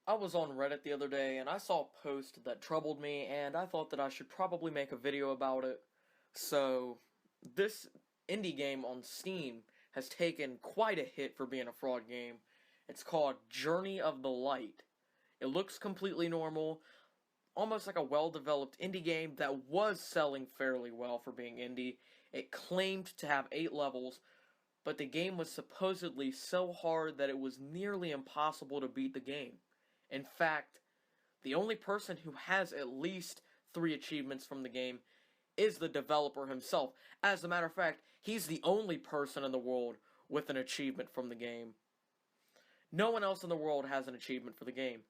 I was on Reddit the other day and I saw a post that troubled me and I thought that I should probably make a video about it. So, this indie game on Steam has taken quite a hit for being a fraud game. It's called Journey of the Light. It looks completely normal, almost like a well-developed indie game that was selling fairly well for being indie. It claimed to have 8 levels, but the game was supposedly so hard that it was nearly impossible to beat the game. In fact, the only person who has at least 3 achievements from the game is the developer himself. As a matter of fact, he's the only person in the world with an achievement from the game. No one else in the world has an achievement for the game.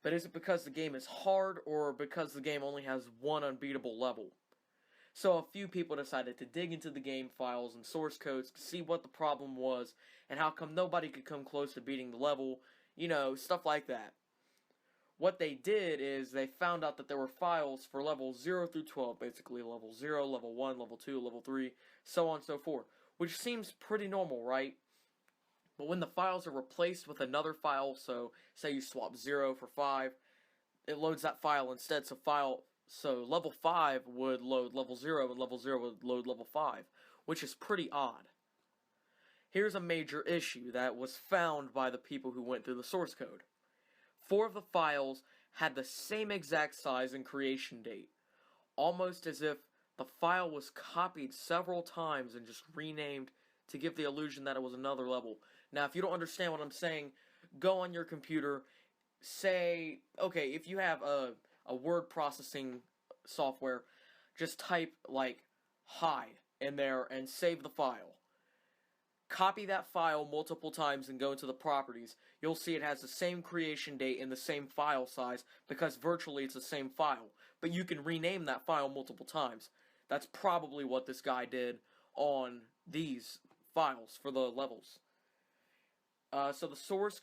But is it because the game is hard, or because the game only has one unbeatable level? So a few people decided to dig into the game files and source codes to see what the problem was, and how come nobody could come close to beating the level, stuff like that. What they did is they found out that there were files for levels 0 through 12, basically level 0, level 1, level 2, level 3, so on and so forth, which seems pretty normal, right? But when the files are replaced with another file, so say you swap 0 for 5, it loads that file instead, so level 5 would load level 0, and level 0 would load level 5, which is pretty odd. Here's a major issue that was found by the people who went through the source code. 4 of the files had the same exact size and creation date, almost as if the file was copied several times and just renamed to give the illusion that it was another level. Now, if you don't understand what I'm saying, go on your computer, okay, if you have a word processing software, just type, like, hi in there and save the file. Copy that file multiple times and go into the properties. You'll see it has the same creation date and the same file size, because virtually it's the same file. But you can rename that file multiple times. That's probably what this guy did on these files for the levels. So the source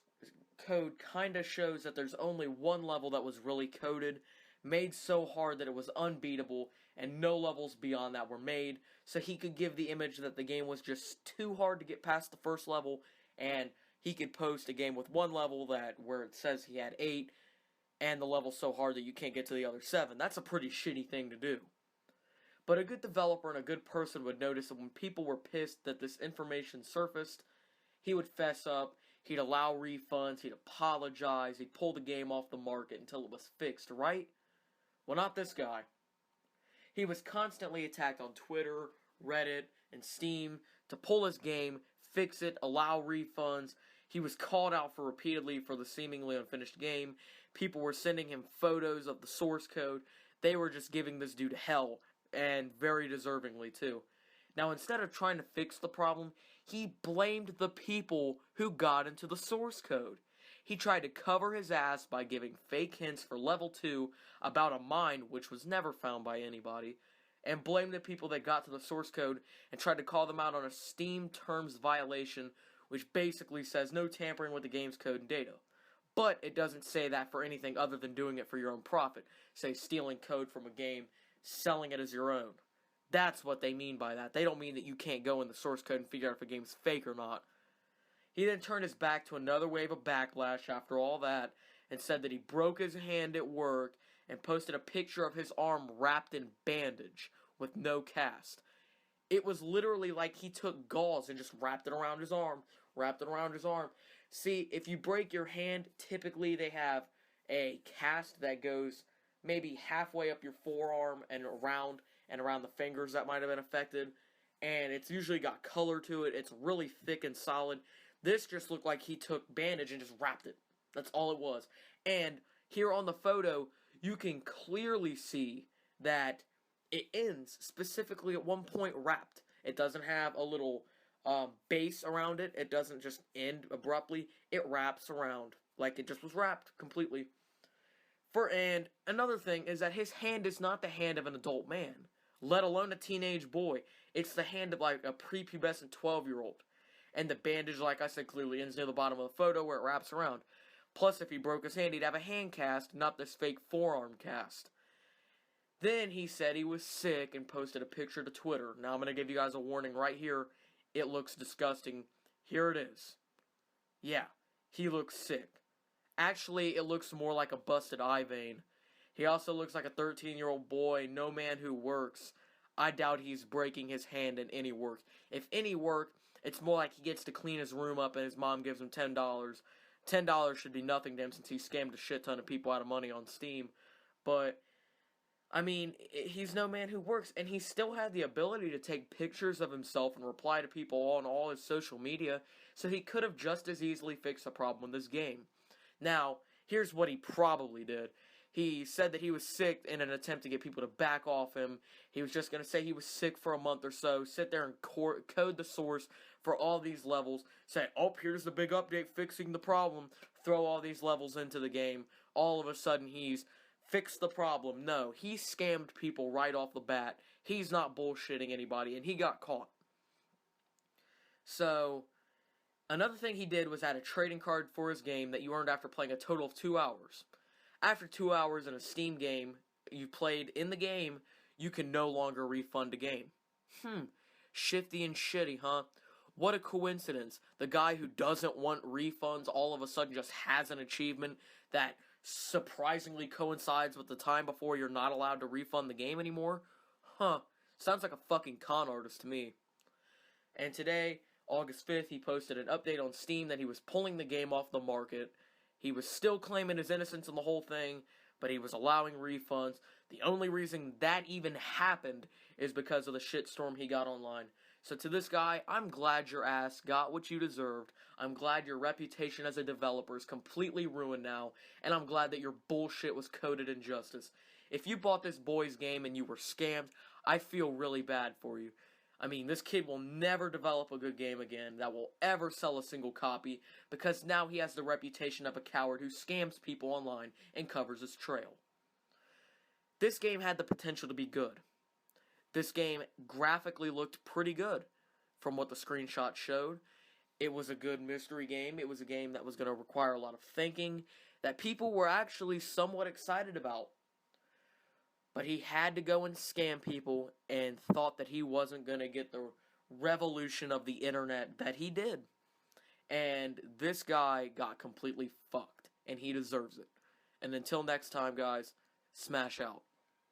code kinda shows that there's only one level that was really coded, made so hard that it was unbeatable, and no levels beyond that were made, so he could give the image that the game was just too hard to get past the first level, and he could post a game with one level where it says he had 8, and the level's so hard that you can't get to the other 7. That's a pretty shitty thing to do. But a good developer and a good person would notice that when people were pissed that this information surfaced, he would fess up, he'd allow refunds, he'd apologize, he'd pull the game off the market until it was fixed, right? Well, not this guy. He was constantly attacked on Twitter, Reddit, and Steam to pull his game, fix it, allow refunds. He was called out repeatedly for the seemingly unfinished game. People were sending him photos of the source code. They were just giving this dude hell, and very deservingly too. Now, instead of trying to fix the problem, he blamed the people who got into the source code. He tried to cover his ass by giving fake hints for level 2 about a mine which was never found by anybody, and blamed the people that got to the source code and tried to call them out on a Steam terms violation, which basically says no tampering with the game's code and data. But it doesn't say that for anything other than doing it for your own profit. Say stealing code from a game, selling it as your own. That's what they mean by that. They don't mean that you can't go in the source code and figure out if a game's fake or not. He then turned his back to another wave of backlash after all that, and said that he broke his hand at work, and posted a picture of his arm wrapped in bandage, with no cast. It was literally like he took gauze and just wrapped it around his arm, See, if you break your hand, typically they have a cast that goes maybe halfway up your forearm and around the fingers that might have been affected, and it's usually got color to it. It's really thick and solid. This just looked like he took bandage and just wrapped it. That's all it was. And here on the photo, you can clearly see that it ends specifically at one point wrapped. It doesn't have a little base around it. It doesn't just end abruptly. It wraps around like it just was wrapped completely. And another thing is that his hand is not the hand of an adult man, let alone a teenage boy. It's the hand of like a prepubescent 12-year-old. And the bandage, like I said, clearly ends near the bottom of the photo where it wraps around. Plus, if he broke his hand, he'd have a hand cast, not this fake forearm cast. Then he said he was sick and posted a picture to Twitter. Now I'm going to give you guys a warning right here. It looks disgusting. Here it is. Yeah, he looks sick. Actually, it looks more like a busted eye vein. He also looks like a 13-year-old boy, no man who works. I doubt he's breaking his hand in any work. If any work, it's more like he gets to clean his room up and his mom gives him $10. $10 should be nothing to him since he scammed a shit ton of people out of money on Steam. But, I mean, he's no man who works, and he still had the ability to take pictures of himself and reply to people on all his social media, so he could have just as easily fixed the problem with this game. Now, here's what he probably did. He said that he was sick in an attempt to get people to back off him. He was just going to say he was sick for a month or so, sit there and code the source for all these levels, say, oh, here's the big update fixing the problem, throw all these levels into the game. All of a sudden, he's fixed the problem. No, he scammed people right off the bat. He's not bullshitting anybody, and he got caught. So, another thing he did was add a trading card for his game that you earned after playing a total of 2 hours. After 2 hours in a Steam game you played in the game, you can no longer refund a game. Shifty and shitty, huh? What a coincidence. The guy who doesn't want refunds all of a sudden just has an achievement that surprisingly coincides with the time before you're not allowed to refund the game anymore? Sounds like a fucking con artist to me. And today, August 5th, he posted an update on Steam that he was pulling the game off the market. He was still claiming his innocence in the whole thing, but he was allowing refunds. The only reason that even happened is because of the shitstorm he got online. So to this guy, I'm glad your ass got what you deserved. I'm glad your reputation as a developer is completely ruined now, and I'm glad that your bullshit was coded in justice. If you bought this boy's game and you were scammed, I feel really bad for you. I mean, this kid will never develop a good game again that will ever sell a single copy, because now he has the reputation of a coward who scams people online and covers his trail. This game had the potential to be good. This game graphically looked pretty good from what the screenshot showed. It was a good mystery game. It was a game that was going to require a lot of thinking, that people were actually somewhat excited about. But he had to go and scam people and thought that he wasn't going to get the revolution of the internet that he did. And this guy got completely fucked, and he deserves it. And until next time, guys, smash out.